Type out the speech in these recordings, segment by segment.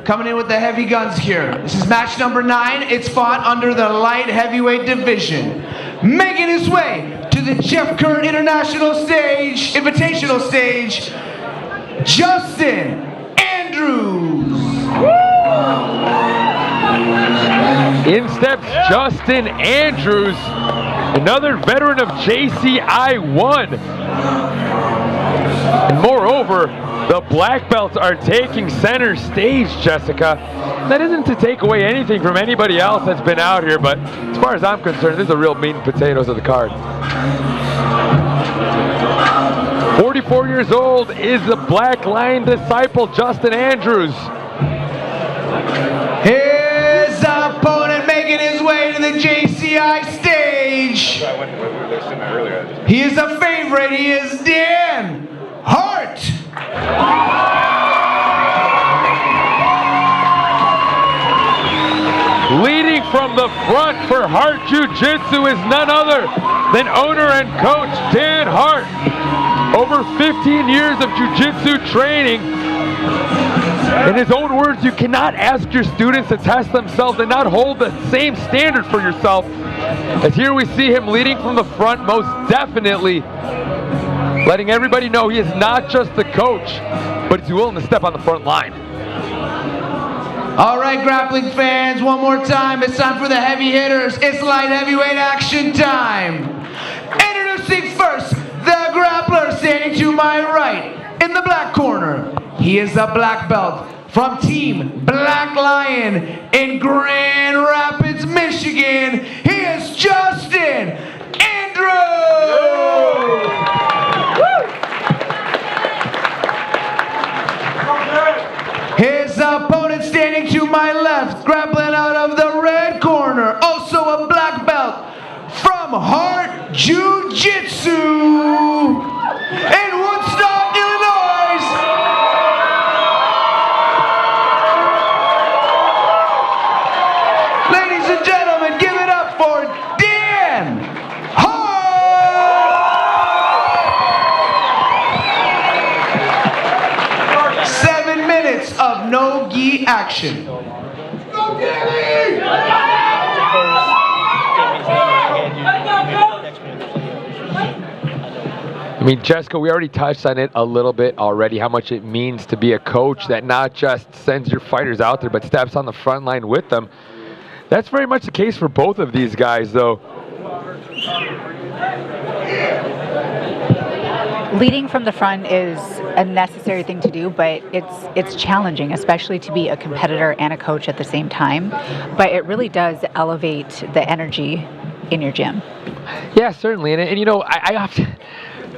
coming in with the heavy guns here. This is match number 9. It's fought under the light heavyweight division. Making his way to the Jeff Curran Invitational stage, Justin Andrews. In steps Justin Andrews, another veteran of JCI 1. And moreover, the black belts are taking center stage, Jessica. That isn't to take away anything from anybody else that's been out here, but as far as I'm concerned, this is the real meat and potatoes of the card. 44 years old is the Black Lion disciple, Justin Andrews. His opponent making his way to the JCI stage. He is a favorite. He is Dan Hart. Leading from the front for Hart Jiu-Jitsu is none other than owner and coach Dan Hart. Over 15 years of jiu-jitsu training. In his own words, you cannot ask your students to test themselves and not hold the same standard for yourself. As here we see him leading from the front, most definitely letting everybody know he is not just the coach, but he's willing to step on the front line. All right, grappling fans, one more time. It's time for the heavy hitters. It's light heavyweight action time. Introducing first, the grappler standing to my right in the black corner. He is a black belt from Team Black Lion in Grand Rapids, Michigan. He is Justin Andrews. His opponent standing to my left, grappling out of the red corner, also a black belt from Hart Jiu-Jitsu in Woodstock, Illinois. Ladies and gentlemen, give it up for Dan Hart. 7 minutes of no-gi action. I mean, Jessica, we already touched on it a little bit already, how much it means to be a coach that not just sends your fighters out there, but steps on the front line with them. That's very much the case for both of these guys, though. Leading from the front is a necessary thing to do, but it's challenging, especially to be a competitor and a coach at the same time. But it really does elevate the energy in your gym. Yeah, certainly. And you know, I often,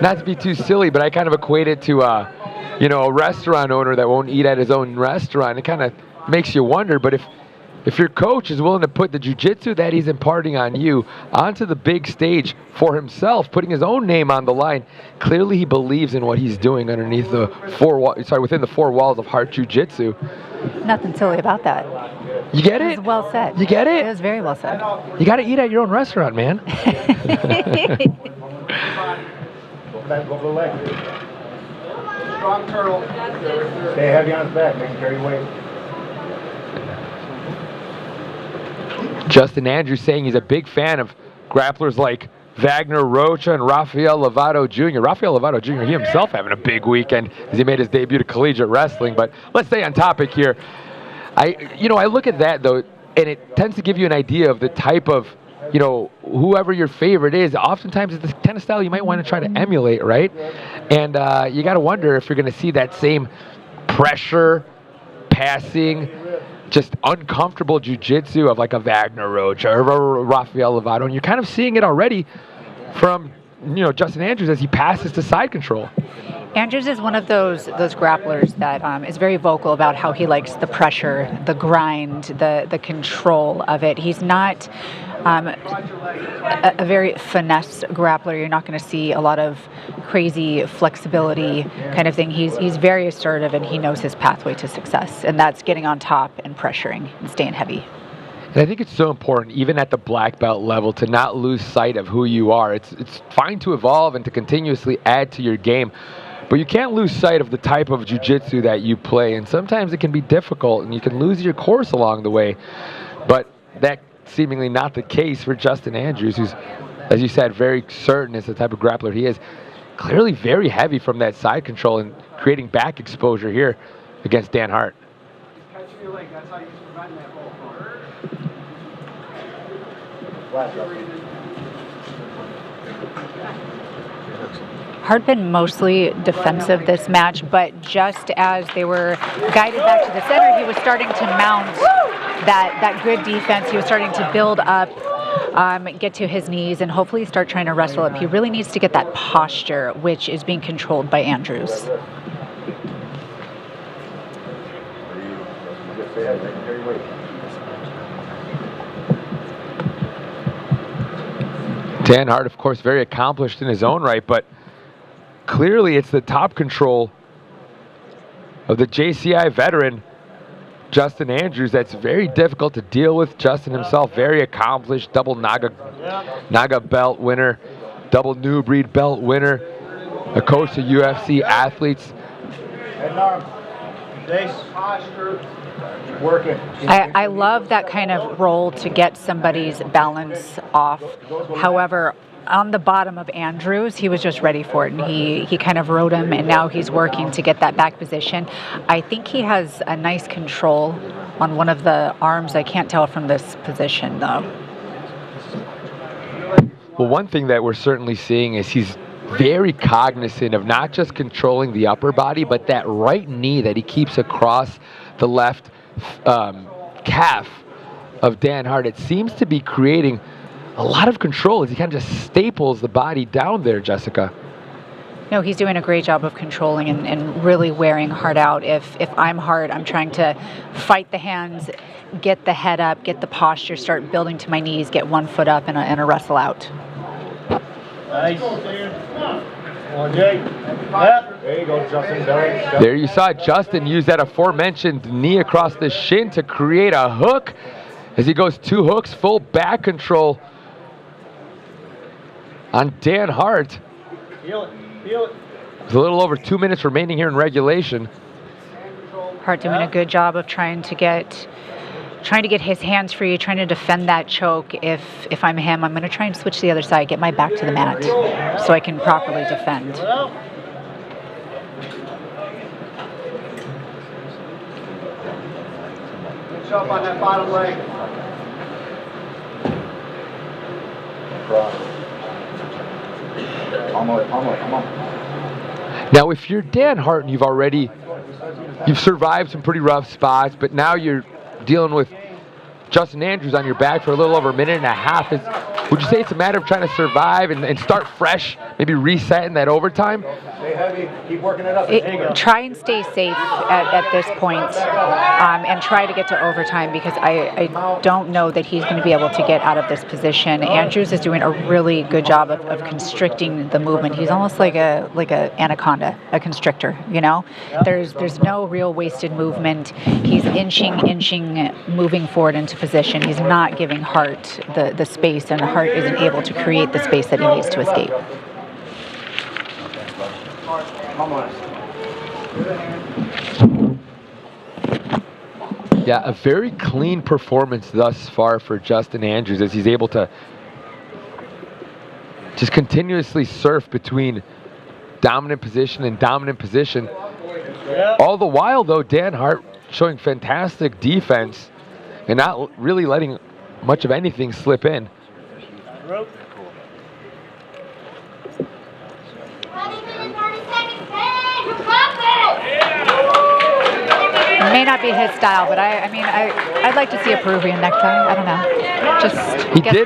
not to be too silly, but I kind of equate it to, you know, a restaurant owner that won't eat at his own restaurant. It kind of makes you wonder, but if your coach is willing to put the jiu-jitsu that he's imparting on you onto the big stage for himself, putting his own name on the line, clearly he believes in what he's doing underneath the within the four walls of Hart Jiu-Jitsu. Nothing silly about that. You get it? It was well said. You get it? It was very well said. You got to eat at your own restaurant, man. Go for the leg. Strong turtle. Stay heavy on his back. Make him carry weight. Justin Andrews saying he's a big fan of grapplers like Wagner Rocha and Rafael Lovato Jr. Rafael Lovato Jr., he himself having a big weekend as he made his debut to collegiate wrestling. But let's stay on topic here. I look at that, though, and it tends to give you an idea of the type of, you know, whoever your favorite is. Oftentimes it's the kind of style you might want to try to emulate, right? And you got to wonder if you're going to see that same pressure, passing, just uncomfortable jiu-jitsu of like a Wagner Rocha or a Rafael Lovato. And you're kind of seeing it already from, you know, Justin Andrews as he passes to side control. Andrews is one of those grapplers that is very vocal about how he likes the pressure, the grind, the control of it. He's not a very finesse grappler. You're not going to see a lot of crazy flexibility kind of thing. He's very assertive, and he knows his pathway to success, and that's getting on top and pressuring and staying heavy. And I think it's so important, even at the black belt level, to not lose sight of who you are. It's fine to evolve and to continuously add to your game, But you can't lose sight of the type of jiu-jitsu that you play, and sometimes it can be difficult, and you can lose your course along the way. But that seemingly not the case for Justin Andrews, who's, as you said, very certain is the type of grappler he is. Clearly very heavy from that side control and creating back exposure here against Dan Hart. Hart been mostly defensive this match, but just as they were guided back to the center, he was starting to mount that good defense. He was starting to build up, get to his knees, and hopefully start trying to wrestle up. He really needs to get that posture, which is being controlled by Andrews. Dan Hart, of course, very accomplished in his own right, but clearly it's the top control of the JCI veteran, Justin Andrews, that's very difficult to deal with. Justin himself, very accomplished, double Naga belt winner, double New Breed belt winner, a coach to UFC athletes. Head and arm. Chase. Posture. Working. I love that kind of roll to get somebody's balance off. However, on the bottom of Andrews, he was just ready for it, and he kind of rode him, and now he's working to get that back position. I think he has a nice control on one of the arms. I can't tell from this position, though. Well, one thing that we're certainly seeing is he's very cognizant of not just controlling the upper body, but that right knee that he keeps across the left calf of Dan Hart. It seems to be creating a lot of control as he kind of just staples the body down there, Jessica. No, he's doing a great job of controlling and really wearing Hart out. If I'm Hart, I'm trying to fight the hands, get the head up, get the posture, start building to my knees, get one foot up, and a wrestle out. Nice. Come on, Jake. There you go, Justin. There you saw Justin use that aforementioned knee across the shin to create a hook as he goes 2 hooks, full back control on Dan Hart. Feel it. Feel it. There's a little over 2 minutes remaining here in regulation. Hart doing a good job of trying to get his hands free, trying to defend that choke. If I'm him, I'm going to try and switch to the other side, get my back to the mat so I can properly defend. Good job on that bottom leg. Come on. Now, if you're Dan Hart and you've survived some pretty rough spots, but now you're dealing with Justin Andrews on your back for a little over a minute and a half, would you say it's a matter of trying to survive and start fresh, maybe reset in that overtime? Stay heavy. Keep working it up. Try and stay safe at this point, and try to get to overtime, because I don't know that he's going to be able to get out of this position. Andrews is doing a really good job of constricting the movement. He's almost like a anaconda, a constrictor, you know? There's no real wasted movement. He's inching, moving forward into position. He's not giving Hart the space, and Hart isn't able to create the space that he needs to escape. Yeah, a very clean performance thus far for Justin Andrews as he's able to just continuously surf between dominant position and dominant position. All the while, though, Dan Hart showing fantastic defense and not really letting much of anything slip in. It may not be his style, but I'd like to see a Peruvian necktie. I don't know. Just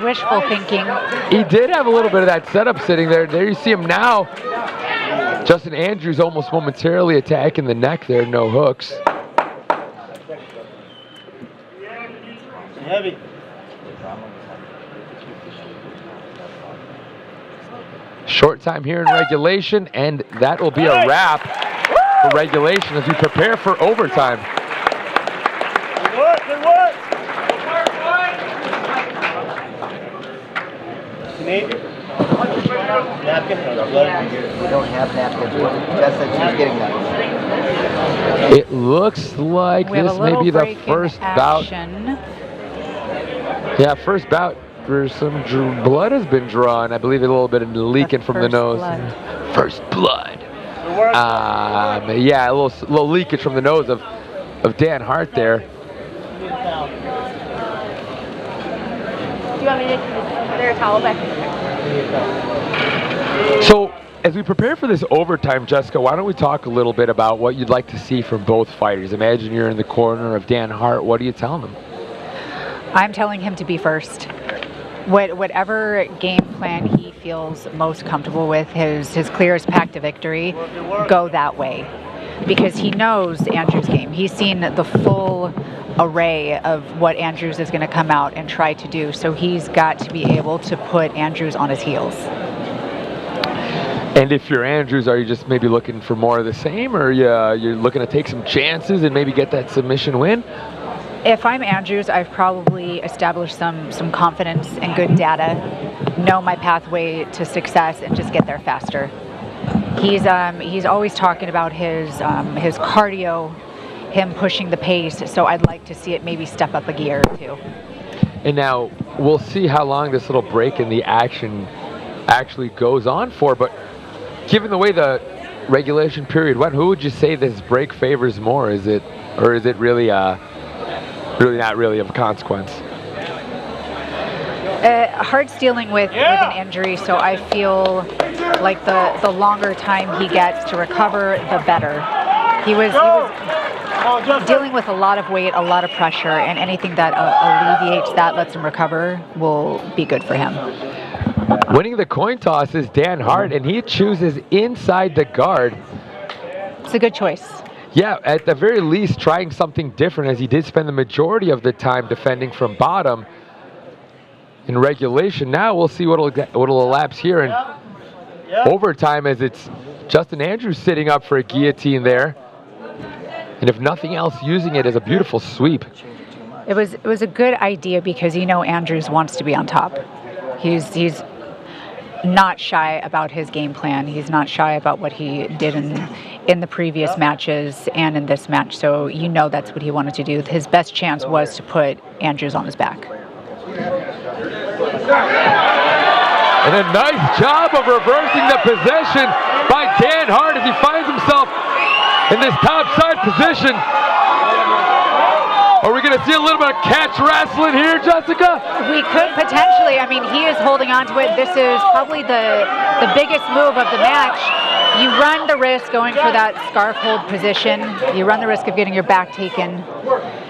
wishful thinking. He did have a little bit of that setup sitting there. There you see him now. Justin Andrews almost momentarily attacking the neck there, no hooks. Heavy. Short time here in regulation, and that will be a wrap for regulation as we prepare for overtime. Good work, good work. Good work, Napkin? We don't have napkins. Jess said she was getting that. It looks like We have a this may little be the break in first bout. action. Yeah, first bout where some blood has been drawn. I believe a little bit of leaking from the first nose. blood. First blood. Yeah, a little leakage from the nose of Dan Hart there. Do you want me to put their towel back? So, as we prepare for this overtime, Jessica, why don't we talk a little bit about what you'd like to see from both fighters? Imagine you're in the corner of Dan Hart. What are you telling him? I'm telling him to be first. Whatever game plan he feels most comfortable with, his clearest path to victory, go that way. Because he knows Andrew's game. He's seen the full array of what Andrews is going to come out and try to do. So he's got to be able to put Andrews on his heels. And if you're Andrews, are you just maybe looking for more of the same, or you're looking to take some chances and maybe get that submission win? If I'm Andrews, I've probably established some confidence and good data, know my pathway to success, and just get there faster. He's always talking about his cardio, him pushing the pace, so I'd like to see it maybe step up a gear or two. And now we'll see how long this little break in the action actually goes on for, but given the way the regulation period went, who would you say this break favors more? Is it really not really of consequence? Hart's dealing with an injury, so I feel like the longer time he gets to recover, the better. He was dealing with a lot of weight, a lot of pressure, and anything that alleviates that, lets him recover, will be good for him. Winning the coin toss is Dan Hart, and he chooses inside the guard. It's a good choice. Yeah, at the very least, trying something different, as he did spend the majority of the time defending from bottom in regulation. Now we'll see what'll elapse here in overtime, as it's Justin Andrews sitting up for a guillotine there, and if nothing else, using it as a beautiful sweep. It was a good idea because Andrews wants to be on top. He's not shy about his game plan. He's not shy about what he did in the previous matches and in this match. So that's what he wanted to do. His best chance was to put Andrews on his back. And a nice job of reversing the position by Dan Hart as he finds himself in this top side position. Are we going to see a little bit of catch wrestling here, Jessica? We could potentially. I mean, he is holding on to it. This is probably the biggest move of the match. You run the risk going for that scarf hold position. You run the risk of getting your back taken.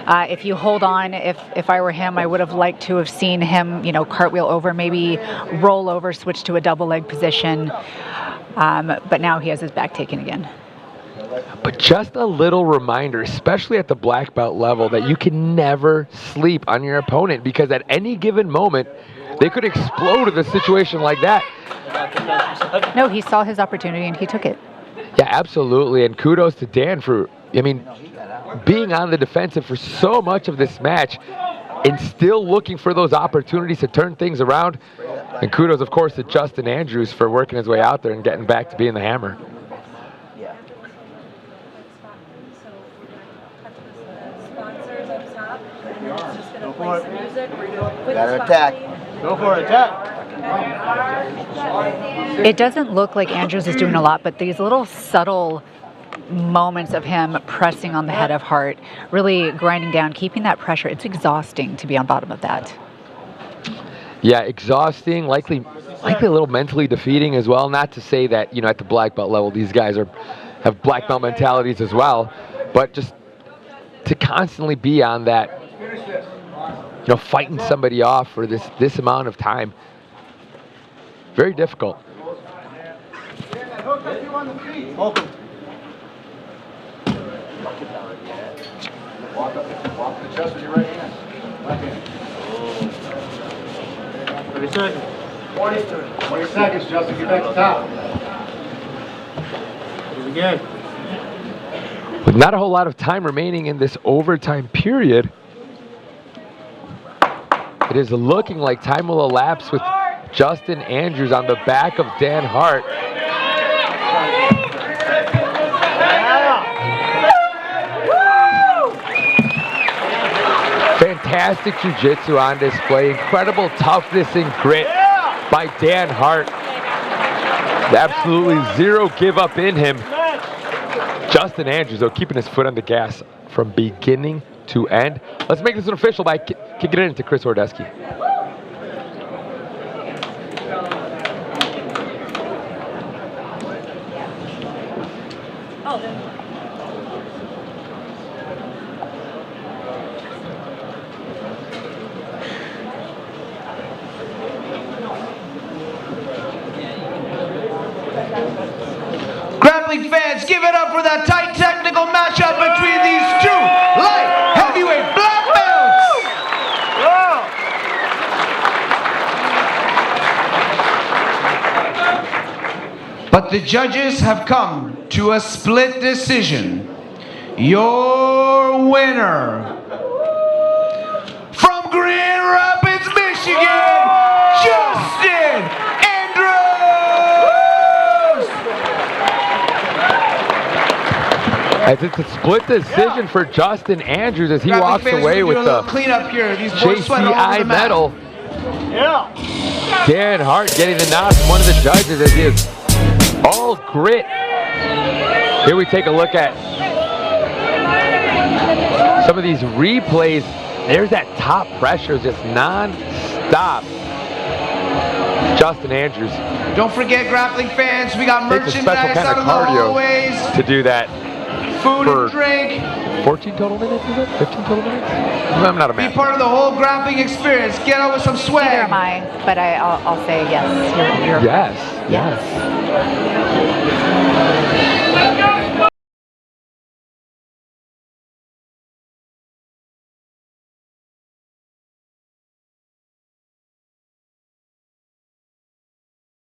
If you hold on, if I were him, I would have liked to have seen him, cartwheel over, maybe roll over, switch to a double leg position. But now he has his back taken again. But just a little reminder, especially at the black belt level, that you can never sleep on your opponent, because at any given moment, they could explode in a situation like that. No, he saw his opportunity and he took it. Yeah, absolutely. And kudos to Dan for, being on the defensive for so much of this match and still looking for those opportunities to turn things around. And kudos, of course, to Justin Andrews for working his way out there and getting back to being the hammer. Gotta attack. Go for it, attack. It doesn't look like Andrews is doing a lot, but these little subtle moments of him pressing on the head of Hart, really grinding down, keeping that pressure, it's exhausting to be on bottom of that. Yeah, exhausting, likely a little mentally defeating as well. Not to say that, at the black belt level, these guys have black belt mentalities as well, but just to constantly be on that, fighting somebody off for this amount of time. Very difficult. Walk the chest with your right hand. Left hand. 30 seconds. 20 seconds, Justin. Get back to top. Do it again. With not a whole lot of time remaining in this overtime period, it is looking like time will elapse with Justin Andrews on the back of Dan Hart. Fantastic jiu-jitsu on display. Incredible toughness and grit by Dan Hart. Absolutely zero give up in him. Justin Andrews, though, keeping his foot on the gas from beginning to end. Let's make this an official by kicking it into Chris Ordesky. Grappling fans, give it up for that tight technical matchup between these two light heavyweight black belts. But the judges have come to a split decision. Your winner from Grand Rapids, Michigan, Justin Andrews. As it's a split decision for Justin Andrews as he Grappling walks fans, away we're with doing a the little cleanup here. These boys sweat all over JCI the mat. medal. Dan Hart getting the nod from one of the judges as he is all grit. Here we take a look at some of these replays. There's that top pressure, just non-stop. Justin Andrews. Don't forget, grappling fans, we got Takes a special merchandise kind out of of the cardio hallways, to do that. food for and drink. 14 total minutes, is it? 15 total minutes? I'm not a Be man. part of the whole grappling experience. Get out with some Neither swag. am I, but I'll say yes. You're Yes. yes.